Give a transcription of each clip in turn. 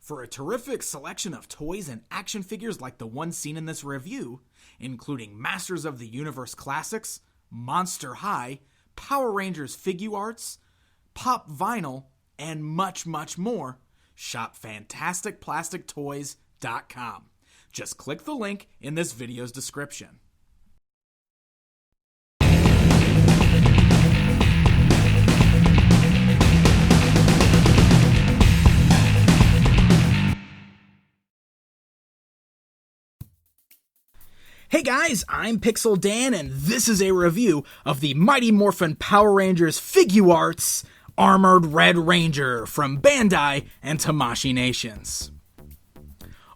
For a terrific selection of toys and action figures like the one seen in this review, including Masters of the Universe Classics, Monster High, Power Rangers Figuarts, Pop Vinyl, and much, much more, shop FantasticPlasticToys.com. Just click the link in this video's description. Hey guys, I'm Pixel Dan, and this is a review of the Mighty Morphin Power Rangers Figuarts Armored Red Ranger from Bandai and Tamashii Nations.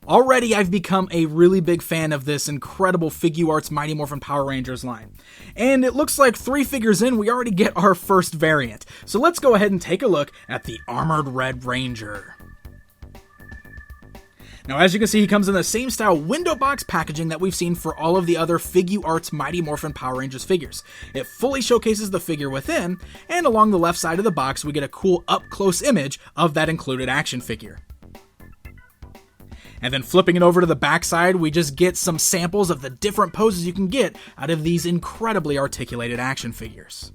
Already I've become a really big fan of this incredible Figuarts Mighty Morphin Power Rangers line. And it looks like 3 figures in, we already get our first variant. So let's go ahead and take a look at the Armored Red Ranger. Now, as you can see, he comes in the same style window box packaging that we've seen for all of the other Figuarts Mighty Morphin Power Rangers figures. It fully showcases the figure within, and along the left side of the box, we get a cool up-close image of that included action figure. And then flipping it over to the back side, we just get some samples of the different poses you can get out of these incredibly articulated action figures.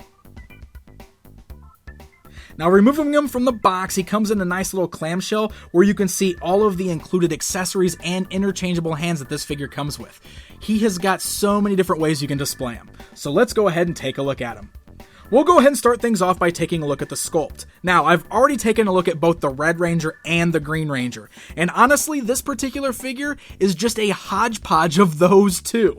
Now, removing him from the box, he comes in a nice little clamshell where you can see all of the included accessories and interchangeable hands that this figure comes with. He has got so many different ways you can display him. So let's go ahead and take a look at him. We'll go ahead and start things off by taking a look at the sculpt. Now, I've already taken a look at both the Red Ranger and the Green Ranger, and honestly, this particular figure is just a hodgepodge of those two.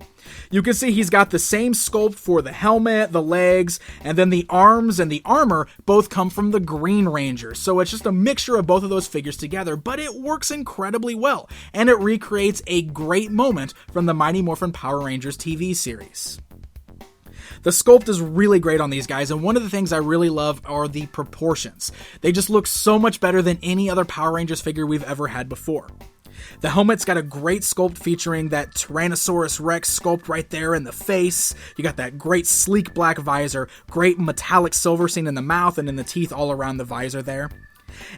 You can see he's got the same sculpt for the helmet, the legs, and then the arms and the armor both come from the Green Ranger. So it's just a mixture of both of those figures together, but it works incredibly well, and it recreates a great moment from the Mighty Morphin Power Rangers TV series. The sculpt is really great on these guys, and one of the things I really love are the proportions. They just look so much better than any other Power Rangers figure we've ever had before. The helmet's got a great sculpt featuring that Tyrannosaurus Rex sculpt right there in the face. You got that great sleek black visor, great metallic silver seen in the mouth and in the teeth all around the visor there.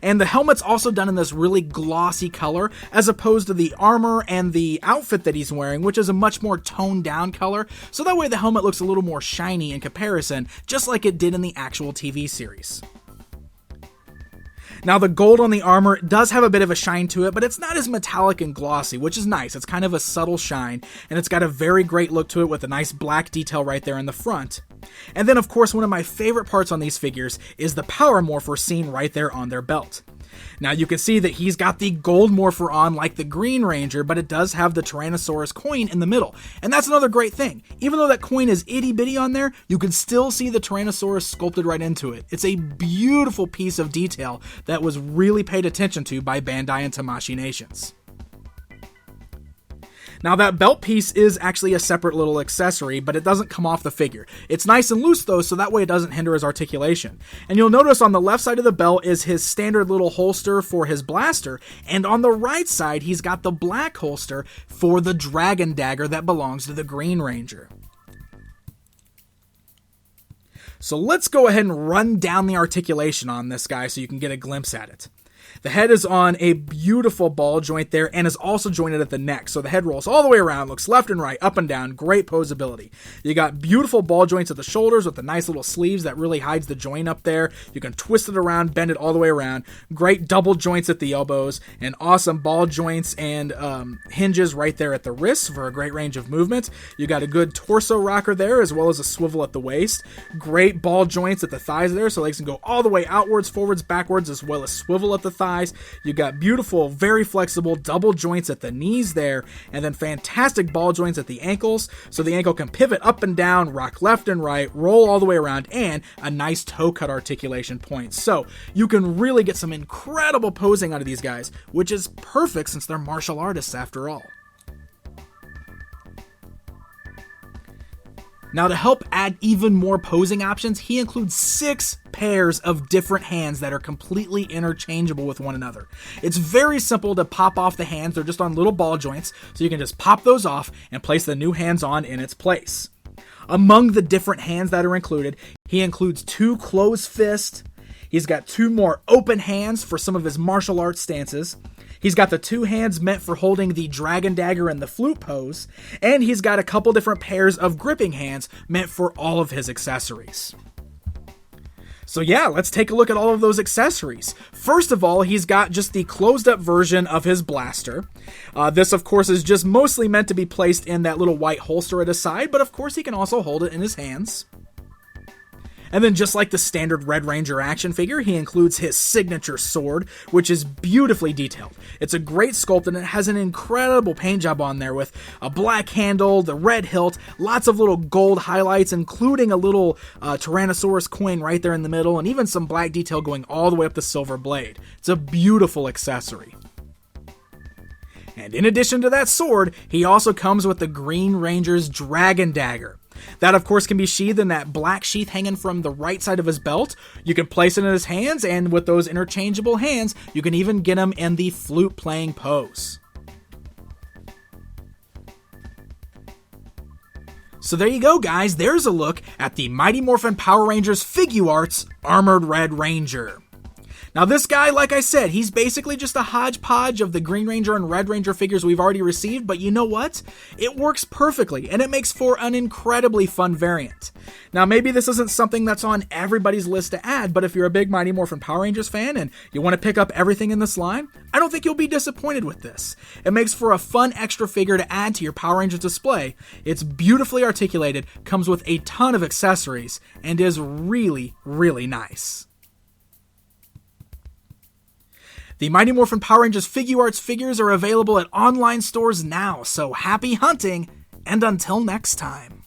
And the helmet's also done in this really glossy color, as opposed to the armor and the outfit that he's wearing, which is a much more toned down color, so that way the helmet looks a little more shiny in comparison, just like it did in the actual TV series. Now, the gold on the armor does have a bit of a shine to it, but it's not as metallic and glossy, which is nice. It's kind of a subtle shine, and it's got a very great look to it with a nice black detail right there in the front. And then, of course, one of my favorite parts on these figures is the power morpher seen right there on their belt. Now, you can see that he's got the gold morpher on like the Green Ranger, but it does have the Tyrannosaurus coin in the middle. And that's another great thing. Even though that coin is itty-bitty on there, you can still see the Tyrannosaurus sculpted right into it. It's a beautiful piece of detail that was really paid attention to by Bandai and Tamashii Nations. Now, that belt piece is actually a separate little accessory, but it doesn't come off the figure. It's nice and loose, though, so that way it doesn't hinder his articulation. And you'll notice on the left side of the belt is his standard little holster for his blaster, and on the right side, he's got the black holster for the dragon dagger that belongs to the Green Ranger. So let's go ahead and run down the articulation on this guy so you can get a glimpse at it. The head is on a beautiful ball joint there and is also jointed at the neck. So the head rolls all the way around, looks left and right, up and down, great posability. You got beautiful ball joints at the shoulders with the nice little sleeves that really hides the joint up there. You can twist it around, bend it all the way around. Great double joints at the elbows and awesome ball joints and hinges right there at the wrists for a great range of movement. You got a good torso rocker there as well as a swivel at the waist. Great ball joints at the thighs there so legs can go all the way outwards, forwards, backwards, as well as swivel at the thighs. You got beautiful, very flexible double joints at the knees there, and then fantastic ball joints at the ankles, so the ankle can pivot up and down, rock left and right, roll all the way around, and a nice toe cut articulation point. So you can really get some incredible posing out of these guys, which is perfect since they're martial artists after all. Now, to help add even more posing options, he includes 6 pairs of different hands that are completely interchangeable with one another. It's very simple to pop off the hands. They're just on little ball joints, so you can just pop those off and place the new hands on in its place. Among the different hands that are included, he includes 2 closed fists. He's got 2 more open hands for some of his martial arts stances. He's got the two hands meant for holding the dragon dagger and the flute pose, and he's got a couple different pairs of gripping hands meant for all of his accessories. So yeah, let's take a look at all of those accessories. First of all, he's got just the closed up version of his blaster. This, of course, is just mostly meant to be placed in that little white holster at his side, but of course he can also hold it in his hands. And then just like the standard Red Ranger action figure, he includes his signature sword, which is beautifully detailed. It's a great sculpt and it has an incredible paint job on there with a black handle, the red hilt, lots of little gold highlights, including a little Tyrannosaurus coin right there in the middle, and even some black detail going all the way up the silver blade. It's a beautiful accessory. And in addition to that sword, he also comes with the Green Ranger's Dragon Dagger. That, of course, can be sheathed in that black sheath hanging from the right side of his belt. You can place it in his hands, and with those interchangeable hands, you can even get him in the flute-playing pose. So there you go, guys. There's a look at the Mighty Morphin Power Rangers Figuarts Armored Red Ranger. Now this guy, like I said, he's basically just a hodgepodge of the Green Ranger and Red Ranger figures we've already received, but you know what? It works perfectly, and it makes for an incredibly fun variant. Now maybe this isn't something that's on everybody's list to add, but if you're a big Mighty Morphin Power Rangers fan and you want to pick up everything in this line, I don't think you'll be disappointed with this. It makes for a fun extra figure to add to your Power Rangers display. It's beautifully articulated, comes with a ton of accessories, and is really, really nice. The Mighty Morphin Power Rangers Figuarts figures are available at online stores now, so happy hunting, and until next time.